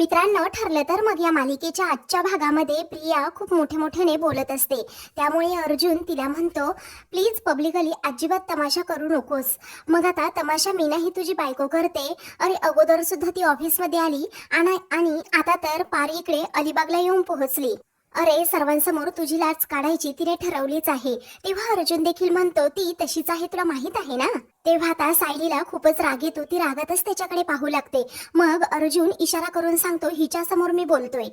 मित्रांनो, ठरलं तर मग या मालिकेच्या आजच्या भागामध्ये प्रिया खूप मोठ्याने बोलत असते. त्यामुळे अर्जुन तिला म्हणतो, प्लीज पब्लिकली अजिबात तमाशा करू नकोस. मग आता तमाशा मी नाही तुझी बायको करते. अरे अगोदर सुद्धा ती ऑफिसमध्ये आली आणि आता तर पार इकडे अलिबागला येऊन पोहोचली. अरे सर्वांसमोर तुझी लाच काढायची तिने ठरवलीच आहे. तेव्हा अर्जुन देखील म्हणतो, ती तशीच आहे तुला माहित आहे ना. तेव्हा आता सायलीला खूपच राग येतो. ती रागातच त्याच्याकडे पाहू लागते. मग अर्जुन इशारा करून सांगतो, हिच्या समोर मी बोलतोय.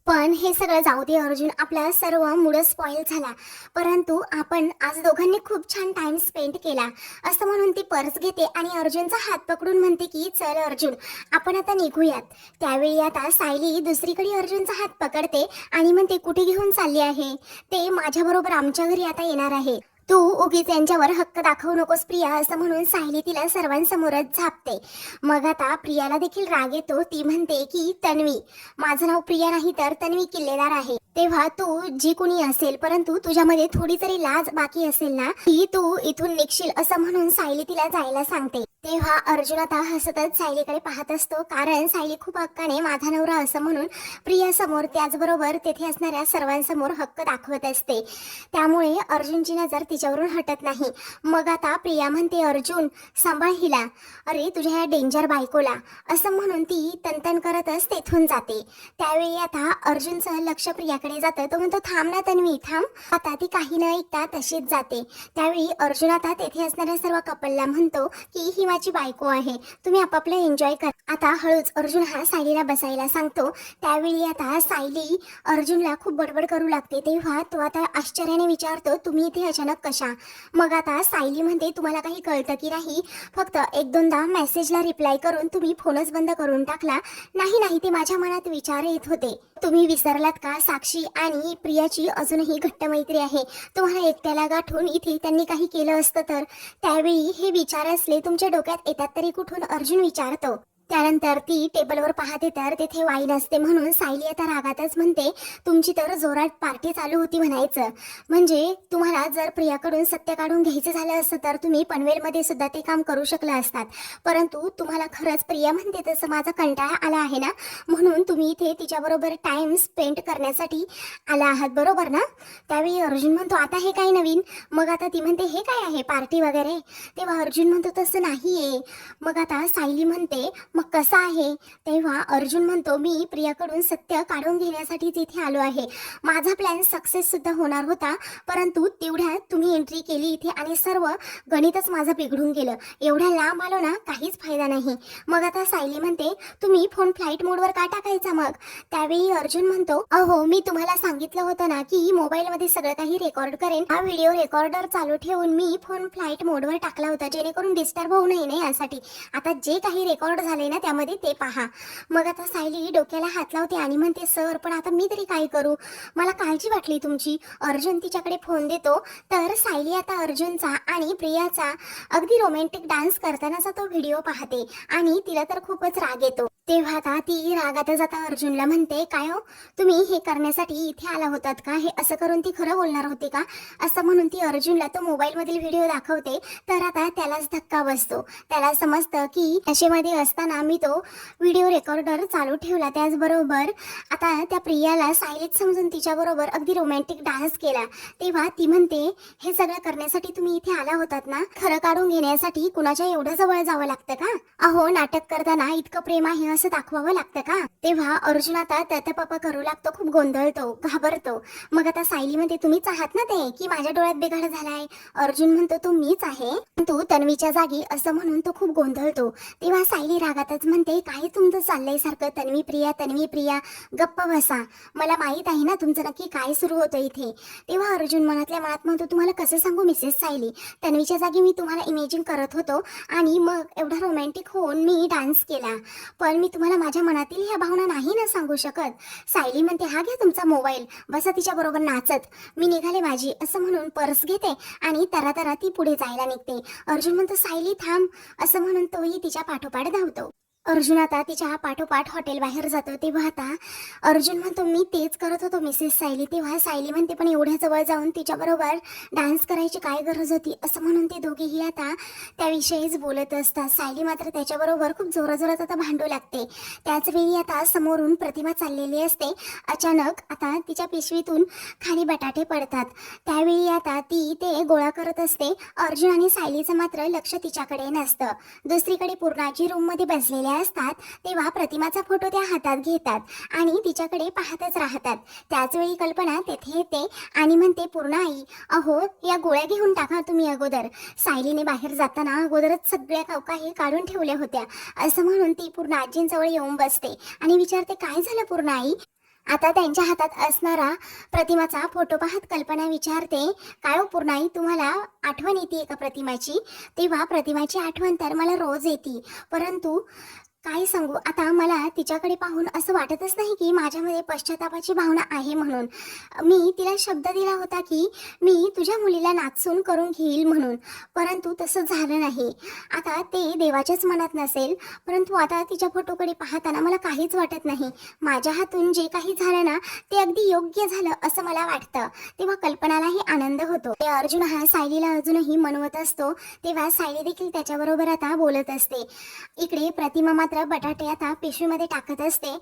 पण हे सगळं जाऊ दे अर्जुन, आपला सर्व मूड स्पॉइल झाला. परंतु आपण आज दोघांनी खूप छान टाइम स्पेंड केला. असं म्हणून ती पर्स घेते आणि अर्जुनचा हात पकडून म्हणते की चल अर्जुन, आपण आता निघूयात. त्यावेळी आता सायली दुसरीकडे अर्जुनचा हात पकडते आणि म्हणते, कुठे घेऊन चालली आहे? ते माझ्याबरोबर आमच्या घरी आता येणार आहे. तू उगीच यांच्यावर हक्क दाखवू नकोस प्रिया, असं म्हणून सायली तिला सर्वांसमोरच झापते. मग आता प्रियाला देखील राग येतो. ती म्हणते की तन्वी, माझं नाव प्रिया नाही तर तन्वी किल्लेदार आहे. तेव्हा तू जी कुणी असेल, परंतु तुझ्यामध्ये थोडी जरी लाज बाकी असेल ना, ती तू इथून निघशील, असं म्हणून सायली तिला जायला सांगते. तेव्हा अर्जुन आता हसतच सायलीकडे पाहत असतो, कारण सायली खूप हक्काने माझा नवरा असं म्हणून प्रिया समोर, त्याचबरोबर तेथे असणाऱ्या सर्वांसमोर हक्क दाखवत असते. त्यामुळे अर्जुनची नजर तिच्यावरून हटत नाही. मग आता प्रिया म्हणते, अर्जुन सांभाळ हिला, अरे तुझ्या या डेंजर बायकोला, असं म्हणून ती तनतन करतच तेथून जाते. त्यावेळी आता अर्जुनचं लक्ष प्रियाकडे जातं. तो म्हणतो, थांब ना तन्वी थांब. आता ती काही न ऐकता तशीच जाते. त्यावेळी अर्जुन आता तेथे असणाऱ्या सर्व कपलला म्हणतो की ही माझी बायको आहे, तुम्ही आपापलं एन्जॉय करा. आता हळूच अर्जुन हा सायलीला बसायला सांगतो. त्यावेळी आता सायली अर्जुनला खूप बडबड करू लागते. तेव्हा तो आता आश्चर्याने विचारतो, तुम्ही इथे अचानक कशा? मग आता सायली म्हणते, तुम्हाला काही कळतं की नाही? फक्त एक दोनदा मेसेजला रिप्लाय करून तुम्ही फोनच बंद करून टाकला. नाही ते माझ्या मनात विचार येत होते. तुम्ही विसरलात का साक्षी आणि प्रियाची अजूनही घट्ट मैत्री आहे. तुम्हाला एकट्याला गाठून इथे त्यांनी काही केलं असतं तर? त्यावेळी हे विचार असले तुमच्या डोक्यात येतात तरी कुठून, अर्जुन विचारतो. त्यानंतर ती टेबलवर पाहते तर तेथे वाईन असते. म्हणून सायली आता रागातच म्हणते, तुमची तर जोरात पार्टी चालू होती म्हणायचं. म्हणजे तुम्हाला जर प्रियाकडून सत्य काढून घ्यायचं झालं असतं तर तुम्ही पनवेलमध्ये सुद्धा ते काम करू शकलं असतात. परंतु तुम्हाला खरंच प्रिया म्हणते तसं माझा कंटाळा आला आहे ना, म्हणून तुम्ही इथे तिच्याबरोबर टाइम स्पेंड करण्यासाठी आला आहात, बरोबर ना? त्यावेळी अर्जुन म्हणतो, आता हे काय नवीन? मग आता ती म्हणते, हे काय आहे पार्टी वगैरे? तेव्हा अर्जुन म्हणतो, तसं नाहीये. मग आता सायली म्हणते, मग कसं आहे? तेव्हा अर्जुन म्हणतो, मी प्रियाकडून सत्य काढून घेण्यासाठी तिथे आलो आहे. माझा प्लॅन सक्सेस सुद्धा होणार होता, परंतु तेवढ्यात तुम्ही एंट्री केली इथे आणि सर्व गणितच माझं बिघडून गेलं. एवढ्या लांब आलो ना, काहीच फायदा नाही. मग आता सायली म्हणते, तुम्ही फोन फ्लाईट मोडवर का टाकायचा मग? त्यावेळी अर्जुन म्हणतो, अहो मी तुम्हाला सांगितलं होतं ना की मोबाईलमध्ये सगळं काही रेकॉर्ड करेन. हा व्हिडिओ रेकॉर्डर चालू ठेवून मी फोन फ्लाईट मोडवर टाकला होता, जेणेकरून डिस्टर्ब होऊ नये ना यासाठी. आता जे काही रेकॉर्ड झाले ना त्यामध्ये ते पहा. मग आता सायली डोक्याला हात लावते आणि म्हणते, सर पण आता मी तरी काय करू? मला काळजी वाटली तुमची. अर्जुन तिच्याकडे फोन देतो. तर सायली आता अर्जुनचा आणि प्रियाचा अगदी रोमॅन्टिक डान्स करतानाचा तो व्हिडिओ पाहते आणि तिला तर खूपच राग येतो. तेव्हा आता ती रागात जाता अर्जुनला म्हणते, काय हो तुम्ही हे करण्यासाठी इथे आला होतात का? हे असं करून ती खरं बोलणार होती का? असं म्हणून ती अर्जुनला तो मोबाईलमधील व्हिडिओ दाखवते. तर आता त्यालाच धक्का बसतो. त्याला समजतं की नशेमध्ये असताना मी तो व्हिडिओ रेकॉर्डर चालू ठेवला. त्याचबरोबर आता त्या प्रियाला सायलीत समजून तिच्याबरोबर अगदी रोमॅन्टिक डान्स केला. तेव्हा ती म्हणते, हे सगळं करण्यासाठी तुम्ही इथे आला होतात ना? खरं काढून घेण्यासाठी कुणाच्या एवढं जवळ जावं लागतं का? अहो नाटक करताना इतकं प्रेम आहे असं दाखवावं लागतं का? तेव्हा अर्जुन आता ततपप करू लागतो, खूप गोंधळतो, घाबरतो. मग आता सायली म्हणते, तुम्हीच आहात ना ते की माझ्या डोळ्यात बिघाड झालाय? अर्जुन म्हणतो, तो मीच आहे, तू तन्वीच्या जागी, असं म्हणून तो खूप गोंधळतो. तेव्हा सायली रागातच म्हणते, काय तुमचं चाललंय सारखं तन्वी प्रिया, गप्प बसा. मला माहित आहे ना तुमचं नक्की काय सुरू होतं इथे. तेव्हा अर्जुन मनातल्या मनात म्हणतो, तुम्हाला कसं सांगू मिसेस सायली, तन्वीच्या जागी मी तुम्हाला इमेजिन करत होतो आणि मग एवढा रोमॅन्टिक होऊन मी डान्स केला. पण मी तुम्हाला माझ्या मनातील ह्या भावना नाही ना सांगू शकत. सायली म्हणते, हा घ्या तुमचा मोबाईल, बसा तिच्या बरोबर नाचत, मी निघाले माझी, असं म्हणून पर्स घेते आणि तरा ती पुढे जायला निघते. अर्जुन म्हणतो, सायली थांब, असं म्हणून तोही तिच्या पाठोपाठ धावतो. अर्जुन आता तिच्या पाठोपाठ हॉटेल बाहेर जातो. तेव्हा आता अर्जुन म्हणतो मी तेच करत होतो मिसेस सायली. तेव्हा सायली म्हणते पण एवढ्या जवळ जाऊन तिच्याबरोबर डान्स करायची काय गरज होती, असं म्हणून ते दोघेही आता त्याविषयीच बोलत असतात. सायली मात्र त्याच्याबरोबर खूप जोराजोरात आता भांडू लागते. त्याचवेळी आता समोरून प्रतिमा चाललेली असते. अचानक आता तिच्या पिशवीतून खाली बटाटे पडतात. त्यावेळी आता ती ते गोळा करत असते. अर्जुन आणि सायलीचं मात्र लक्ष तिच्याकडे नसतं. दुसरीकडे पूर्णाजी रूममध्ये बसलेल्या असतात. तेव्हा प्रतिमाचा फोटो त्या हातात घेतात आणि तिच्याकडे पाहतच राहतात. त्याचवेळी कल्पना तेथे येते आणि म्हणते पूर्ण आई, अहो या गोळ्या घेऊन टाका तुम्ही अगोदर. सायलीने बाहेर जाताना अगोदरच सगळ्या काही काढून ठेवल्या होत्या, असं म्हणून ती पूर्ण आजींजवळ येऊन बसते आणि विचारते काय झालं पूर्ण आई. आता त्यांच्या हातात असणारा प्रतिमाचा फोटो पाहत कल्पना विचारते काय हो पूर्णाई, तुम्हाला आठवण येते का प्रतिमाची. तेव्हा प्रतिमाची आठवण तर मला रोज येते, परंतु काय सांगू आता मला तिच्याकडे पाहून असं वाटतच नाही की माझ्यामध्ये पश्चातापाची भावना आहे म्हणून. मी तिला शब्द दिला होता की मी तुझ्या मुलीला नाचून करून घेईल म्हणून, परंतु तसं झालं नाही. आता ते देवाच्याच मनात नसेल, परंतु आता तिच्या फोटोकडे पाहताना मला काहीच वाटत नाही. माझ्या हातून जे काही झालं ना ते अगदी योग्य झालं असं मला वाटतं. तेव्हा कल्पनालाही आनंद होतो. ते अर्जुन हा सायलीला अजूनही मनवत असतो. तेव्हा सायली देखील त्याच्याबरोबर आता बोलत असते. इकडे प्रतिमा बटाटे आता पिशवीमध्ये टाकत असते.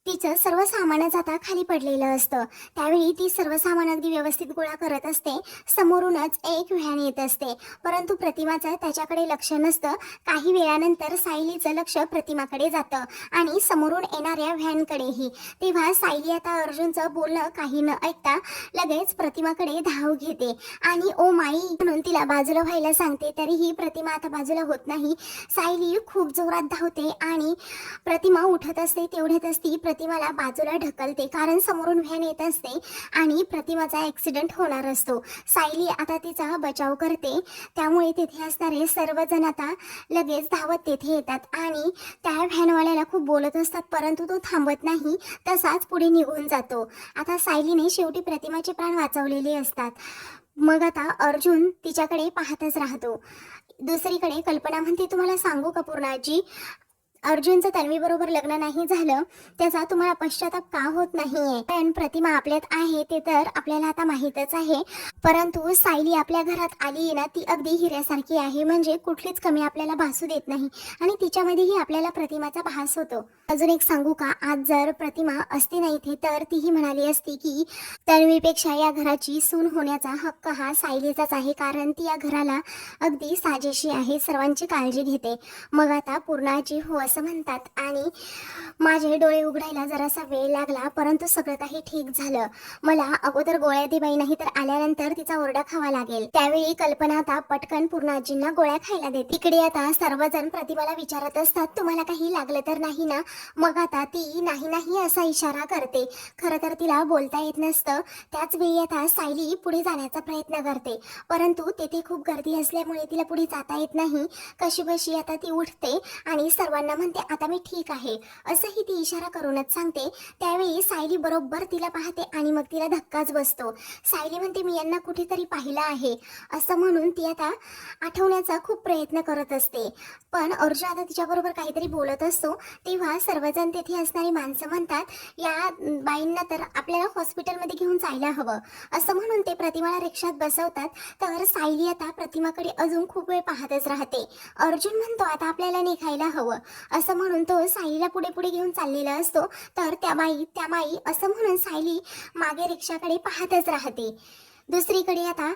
तिचं सर्व सामानच आता खाली पडलेलं असतं. त्यावेळी ती सर्व सामान अगदी व्यवस्थित गोळा करत असते. समोरूनच एक व्हॅन येत असते, परंतु प्रतिमाचं त्याच्याकडे लक्ष नसतं. काही वेळानंतर सायलीचं लक्ष प्रतिमाकडे जातं आणि समोरून येणाऱ्या व्हॅनकडेही. तेव्हा सायली आता अर्जुनचं बोलणं काही न ऐकता लगेच प्रतिमाकडे धाव घेते आणि ओ माई म्हणून तिला बाजूला व्हायला सांगते. तरीही प्रतिमा आता बाजूला होत नाही. सायली खूप जोरात धावते आणि प्रतिमा उठत असते. तेवढ्यातच ती प्रतिमाला बाजूला ढकलते, कारण समोरून व्हॅन येत असते आणि प्रतिमाचा ॲक्सिडेंट होणार असतो. सायली आता तिचा बचाव करते. त्यामुळे तिथे असणारे सर्वजण आता लगेच धावत तेथे येतात आणि त्या व्हॅनवाल्याला खूप बोलत असतात, परंतु तो थांबत नाही, तसाच पुढे निघून जातो. आता सायलीने शेवटी प्रतिमाचे प्राण वाचवलेले असतात. मग आता अर्जुन तिच्याकडे पाहतच राहतो. दुसरीकडे कल्पना म्हणते तुम्हाला सांगू का पूर्णाजी, अर्जुनचं तन्वीबरोबर लग्न नाही झालं त्याचा तुम्हाला पश्चाताप का होत नाहीये. पण प्रतिमा आपल्यात आहे ते तर आपल्याला आता माहीतच आहे, परंतु सायली आपल्या घरात आली ना ती अगदी हिऱ्यासारखी आहे, म्हणजे कुठलीच कमी आपल्याला भासू देत नाही आणि तिच्यामध्येही आपल्याला प्रतिमाचा भास होतो. अजून एक सांगू का, आज जर प्रतिमा असती नाही इथे तर तीही म्हणाली असती की तन्वीपेक्षा या घराची सून होण्याचा हक्क हा सायलीचाच आहे, कारण ती या घराला अगदी साजेशी आहे, सर्वांची काळजी घेते. मग आता पूर्णाची हो असं म्हणतात आणि माझे डोळे उघडायला जरासा वेळ लागला, परंतु सगळं काही ठीक झालं. मला अगोदर गोळ्या दे बाई, नाही तर आल्यानंतर तिचा ओरडा खावा लागेल. त्यावेळी कल्पना आता पटकन पूर्णाजींना गोळ्या खायला देते. इकडे आता सर्वजण प्रतिभाला विचारत असतात तुम्हाला काही लागलं तर नाही ना. मग आता ती नाही नाही असा इशारा करते. खरं तर तिला बोलता येत नसतं. त्याच वेळी आता सायली पुढे जाण्याचा प्रयत्न करते, परंतु तेथे खूप गर्दी असल्यामुळे तिला पुढे जाता येत नाही. कशीबशी आता ती उठते आणि सर्वांना म्हणते आता मी ठीक आहे असंही ती इशारा करूनच सांगते. त्यावेळी सायली बरोबर तिला पाहते आणि मग तिला धक्काच बसतो. सायली म्हणते मी यांना कुठेतरी पाहिलं आहे असं म्हणून ती आता आठवण्याचा खूप प्रयत्न करत असते. पण अर्जुन आता तिच्याबरोबर काहीतरी बोलत असतो. तेव्हा सर्वजण तेथे असणारी माणसं म्हणतात या बाईंना तर आपल्याला हॉस्पिटलमध्ये घेऊन जायला हवं, असं म्हणून ते प्रतिमाला रिक्षात बसवतात. तर सायली आता प्रतिमाकडे अजून खूप वेळ पाहतच राहते. अर्जुन म्हणतो आता आपल्याला निघायला हवं, असं म्हणून तो सायलीला पुढे पुढे घेऊन चाललेला असतो. तर त्या माई असं म्हणून सायली मागे रिक्षाकडे पाहतच राहते. दुसरीकडे आता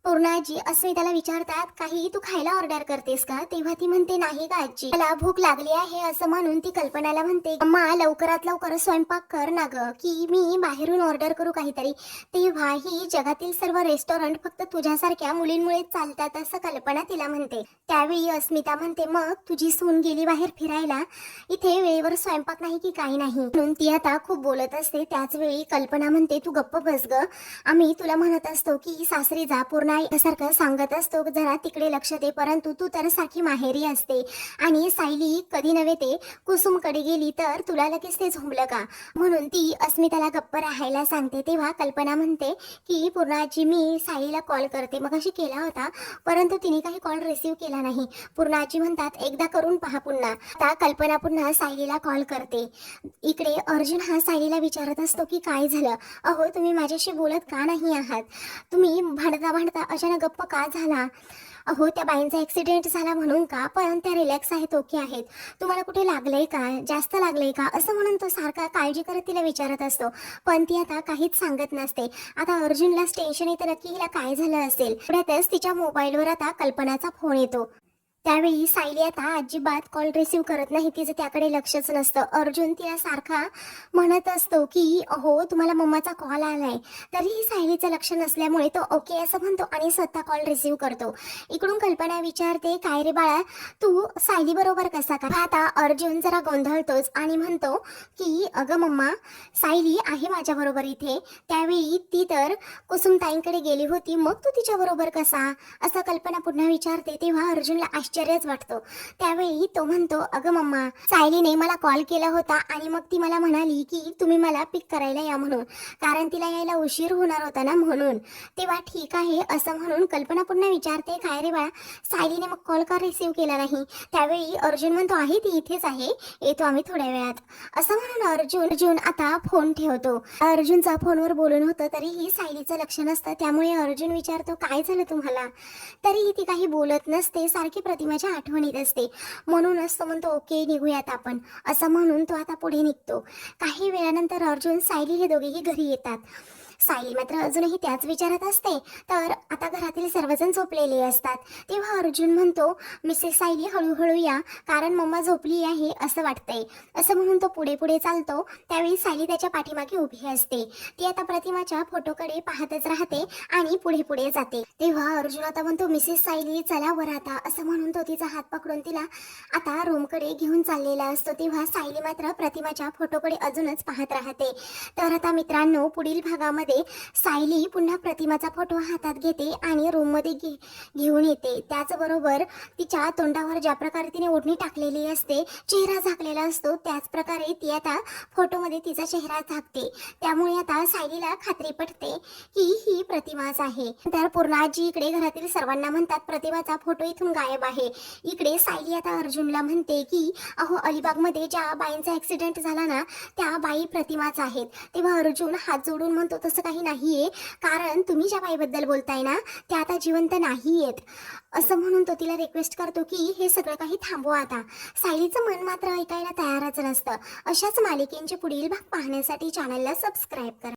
पूर्णाजी अस्मिताला विचारतात काही तू खायला ऑर्डर करतेस का. तेव्हा ती म्हणते नाही का आजी, मला भूक लागली आहे असं म्हणून ती कल्पनाला म्हणते अम्मा लवकरात लवकर स्वयंपाक कर ना ग, की मी बाहेरून ऑर्डर करू काहीतरी. तेव्हा ही जगातील सर्व रेस्टॉरंट फक्त तुझ्यासारख्या मुलींमुळे चालतात असं कल्पना तिला म्हणते. त्यावेळी अस्मिता म्हणते मग तुझी सून गेली बाहेर फिरायला, इथे वेळेवर स्वयंपाक नाही की काही नाही, म्हणून ती आता खूप बोलत असते. त्याच वेळी कल्पना म्हणते तू गप्प बस ग, आम्ही तुला म्हणत असतो की सासरी जा, पूर्ण पुन्हा सारखं सांगत असतो जरा तिकडे लक्ष दे, परंतु तू तर सारखी माहेरी असते आणि सायली कधी नव्हे ते कुसुमकडे गेली तर तुला लगेच ते झोंबलं का, म्हणून ती अस्मिताला गप्प राहायला सांगते. तेव्हा कल्पना म्हणते की पूर्णाजी मी सायलीला कॉल करते, मग अशी केला होता परंतु तिने काही कॉल रिसीव्ह केला नाही. पूर्णाजी म्हणतात एकदा करून पहा पुन्हा. आता कल्पना पुन्हा सायलीला कॉल करते. इकडे अर्जुन हा सायलीला विचारत असतो की काय झालं, अहो तुम्ही माझ्याशी बोलत का नाही आहात, तुम्ही भांडता भांडता अचानक गप्प का झाला, अहो त्या बाईंचा ॲक्सिडेंट झाला म्हणून का, पण त्या रिलॅक्स आहेत, ओके आहेत, तुम्हाला कुठे लागलंय का, जास्त लागलंय का, असं म्हणून तो सारखा काळजी करत तिला विचारत असतो. पण ती आता काहीच सांगत नसते. आता अर्जुनलाच टेन्शन येतं नक्की हिला काय झालं असेल. पुढ्यातच तिच्या मोबाईलवर आता कल्पनाचा फोन येतो. त्यावेळी सायली आता अजिबात कॉल रिसीव्ह करत नाही, तिचं त्याकडे लक्षच नसतं. अर्जुन तिला सारखा म्हणत असतो की हो तुम्हाला मम्माचा कॉल आलाय, तरीही सायलीचं लक्ष नसल्यामुळे तो ओके असं म्हणतो आणि स्वतः कॉल रिसीव्ह करतो. इकडून कल्पना विचारते काय रे बाळा तू सायली बरोबर कसा का. आता अर्जुन जरा गोंधळतोच आणि म्हणतो की अगं मम्मा सायली आहे माझ्याबरोबर इथे, त्यावेळी ती तर कुसुमताईंकडे गेली होती, मग तू तिच्याबरोबर कसा, असं कल्पना पुन्हा विचारते. तेव्हा अर्जुनला आश्चर्यच वाटतो. त्यावेळी तो म्हणतो अगं मम्मा सायलीने मला कॉल केला होता आणि मग ती मला म्हणाली की तुम्ही मला पिक करायला या म्हणून, कारण तिला यायला उशीर होणार होता ना म्हणून. तेव्हा ठीक आहे असं म्हणून कल्पना पुन्हा विचारते काय रे बाळा सायलीने मग कॉल का रिसीव्ह केला नाही. त्यावेळी अर्जुन म्हणतो आहे ती इथेच आहे, येतो आम्ही थोड्या वेळात, असं म्हणून अर्जुन आता फोन ठेवतो. अर्जुनचा फोनवर बोलून होतं तरीही सायलीचं लक्ष नसतं. त्यामुळे अर्जुन विचारतो काय झालं तुम्हाला, तरीही ती काही बोलत नसते, सारखी प्रतिमाच्या आठवणीत असते. म्हणूनच तो म्हणतो ओके निघूयात आपण, असं म्हणून तो आता पुढे निघतो. काही वेळानंतर अर्जुन सायली हे दोघेही घरी येतात. सायली मात्र अजूनही त्याच विचारात असते. तर आता घरातील सर्वजण झोपलेले असतात. तेव्हा अर्जुन म्हणतो मिसेस सायली हळूहळू या, कारण मम्मा झोपली आहे असं वाटतंय, असं म्हणून तो पुढे पुढे चालतो. त्यावेळी सायली त्याच्या पाठीमागे उभी असते. ती आता प्रतिमाच्या फोटोकडे पाहतच राहते आणि पुढे पुढे जाते. तेव्हा अर्जुन आता म्हणतो मिसेस सायली चला वर आता, असं म्हणून तो तिचा हात पकडून तिला आता रूमकडे घेऊन चाललेला असतो. तेव्हा सायली मात्र प्रतिमाच्या फोटोकडे अजूनच पाहत राहते. तर आता मित्रांनो पुढील भागामध्ये सायली पुन्हा प्रतिमाचा फोटो हातात घेते आणि रूममध्ये घेऊन येते. त्याचबरोबर तिच्या तोंडावर ज्या प्रकारे तिने ओढणी टाकलेली असते, चेहरा झाकलेला असतो, त्याच प्रकारे ती आता फोटोमध्ये तिचा चेहरा झाकते. त्यामुळे आता सायलीला खात्री पटते की ही प्रतिमाच आहे. तर पूर्णाजी इकडे घरातील सर्वांना म्हणतात प्रतिमाचा फोटो इथून गायब आहे. इकडे सायली आता अर्जुनला म्हणते की अहो अलिबागमध्ये ज्या बाईंचा ॲक्सिडेंट झाला ना त्या बाई प्रतिमाच आहेत. तेव्हा अर्जुन हात जोडून म्हणतो तसं काही नाहीये, कारण तुम्ही ज्या बाईबद्दल बोलताय ना त्या आता जिवंत नाही आहेत, असं म्हणून तो तिला रिक्वेस्ट करतो की हे सगळं काही थांबवा आता. सायलीचं मन मात्र ऐकायला तयारच नसतं. अशाच मालिकेंचे पुढील भाग पाहण्यासाठी चॅनलला सबस्क्राईब करा.